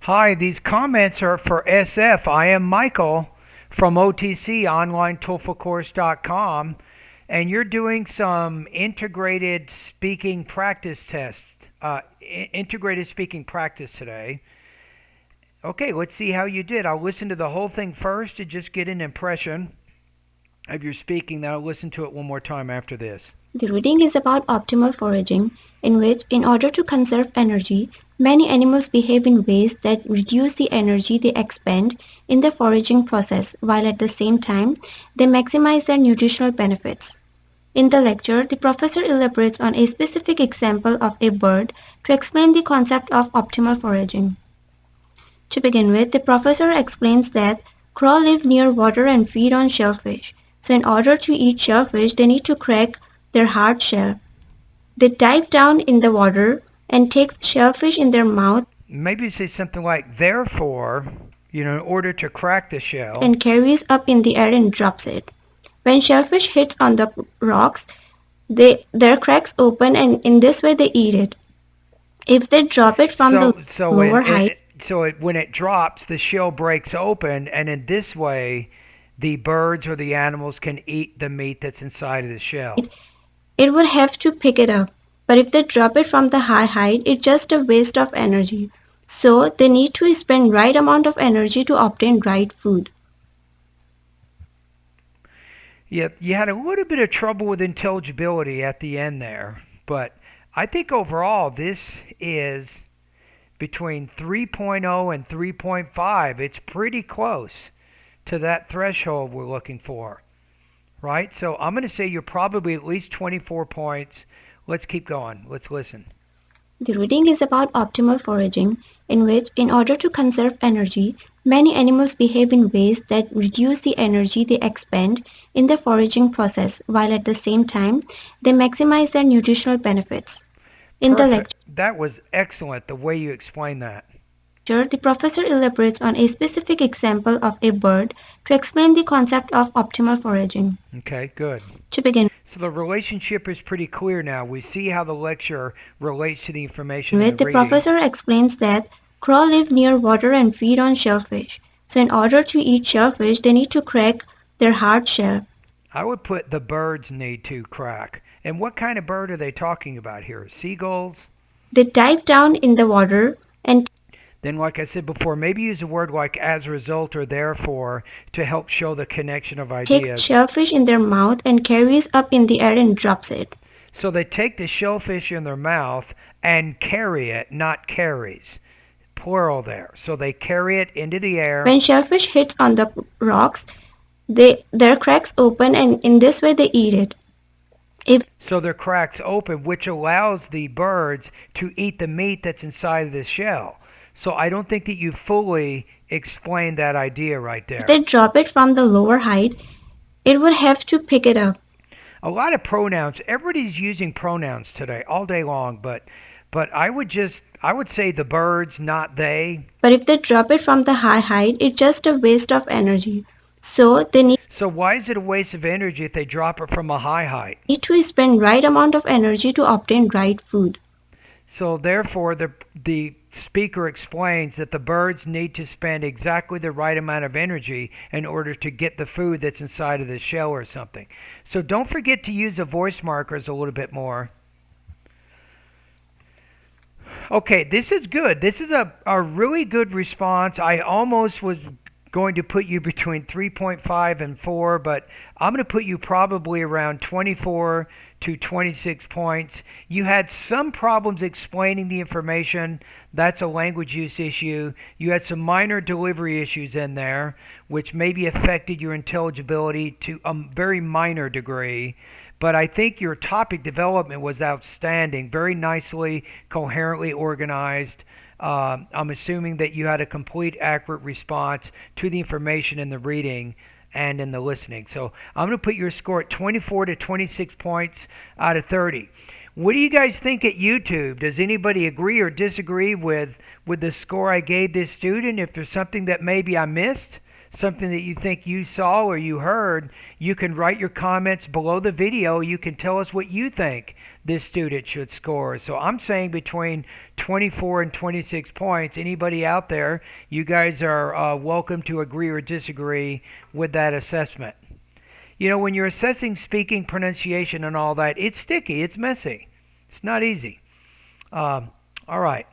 Hi, these comments are for SF. I am Michael from OTC, OnlineTOEFLCourse.com, and you're doing some integrated speaking practice tests, integrated speaking practice today. Okay, let's see how you did. I'll listen to the whole thing first to just get an impression of your speaking, then I'll listen to it one more time after this. The reading is about optimal foraging, in which, in order to conserve energy, many animals behave in ways that reduce the energy they expend in the foraging process, while at the same time they maximize their nutritional benefits. In the lecture, the professor elaborates on a specific example of a bird to explain the concept of optimal foraging. To begin with, the professor explains that crows live near water and feed on shellfish. So in order to eat shellfish, they need to crack their hard shell. They dive down in the water and take the shellfish in their mouth Maybe say something like, therefore, in order to crack the shell. and carries up in the air and drops it. When shellfish hits on the rocks, their cracks open and in this way they eat it. If they drop it from the lower height, When it drops, the shell breaks open, and in this way, the birds or the animals can eat the meat that's inside of the shell. it would have to pick it up. But if they drop it from the high height, it's just a waste of energy. So they need to spend right amount of energy to obtain right food. Yeah, you had a little bit of trouble with intelligibility at the end there, but I think overall this is between 3.0 and 3.5. It's pretty close to that threshold we're looking for, right? So I'm going to say you're probably at least 24 points. Let's keep going. Let's listen. The reading is about optimal foraging, in which, in order to conserve energy, many animals behave in ways that reduce the energy they expend in the foraging process, while at the same time they maximize their nutritional benefits. In the Perfect. lecture, That was excellent the way you explained that. the professor elaborates on a specific example of a bird to explain the concept of optimal foraging. Okay, good. To begin So the relationship is pretty clear now. We see how the lecture relates to the information in the with, the reading. professor explains that crows live near water and feed on shellfish. So in order to eat shellfish, they need to crack their hard shell. I would put the birds need to crack. And what kind of bird are they talking about here? Seagulls? They dive down in the water and Then, like I said before, maybe use a word like as a result or therefore to help show the connection of take the ideas. shellfish in their mouth and carries up in the air and drops it. So they take the shellfish in their mouth and carry it, not carries. Plural there. So they carry it into the air. When shellfish hits on the rocks, their cracks open and in this way they eat it. If So their cracks open, which allows the birds to eat the meat that's inside of the shell. So I don't think that you fully explained that idea right they there. drop it from the lower height, it would have to pick it up. A lot of pronouns. Everybody's using pronouns today all day long, but I would say the birds, not they. But if they drop it from the high height, it's just a waste of energy. So they need So why is it a waste of energy if they drop it from a high height? to spend right amount of energy to obtain right food. So therefore, the speaker explains that the birds need to spend exactly the right amount of energy in order to get the food that's inside of the shell or something. So don't forget to use the voice markers a little bit more. Okay, this is good. This is a really good response. I almost was going to put you between 3.5 and 4, but I'm going to put you probably around 24 to 26 points. You had some problems explaining the information. That's a language use issue. You had some minor delivery issues in there, which maybe affected your intelligibility to a very minor degree. But I think your topic development was outstanding, very nicely, coherently organized. I'm assuming that you had a complete, accurate response to the information in the reading and in the listening. So I'm going to put your score at 24 to 26 points out of 30. What do you guys think at YouTube? Does anybody agree or disagree with the score I gave this student? If there's something that maybe I missed, something that you think you saw or you heard, you can write your comments below the video. You can tell us what you think this student should score. So I'm saying between 24 and 26 points. Anybody out there, you guys are welcome to agree or disagree with that assessment. You know, when you're assessing speaking, pronunciation, and all that, it's sticky, it's messy, it's not easy. All right.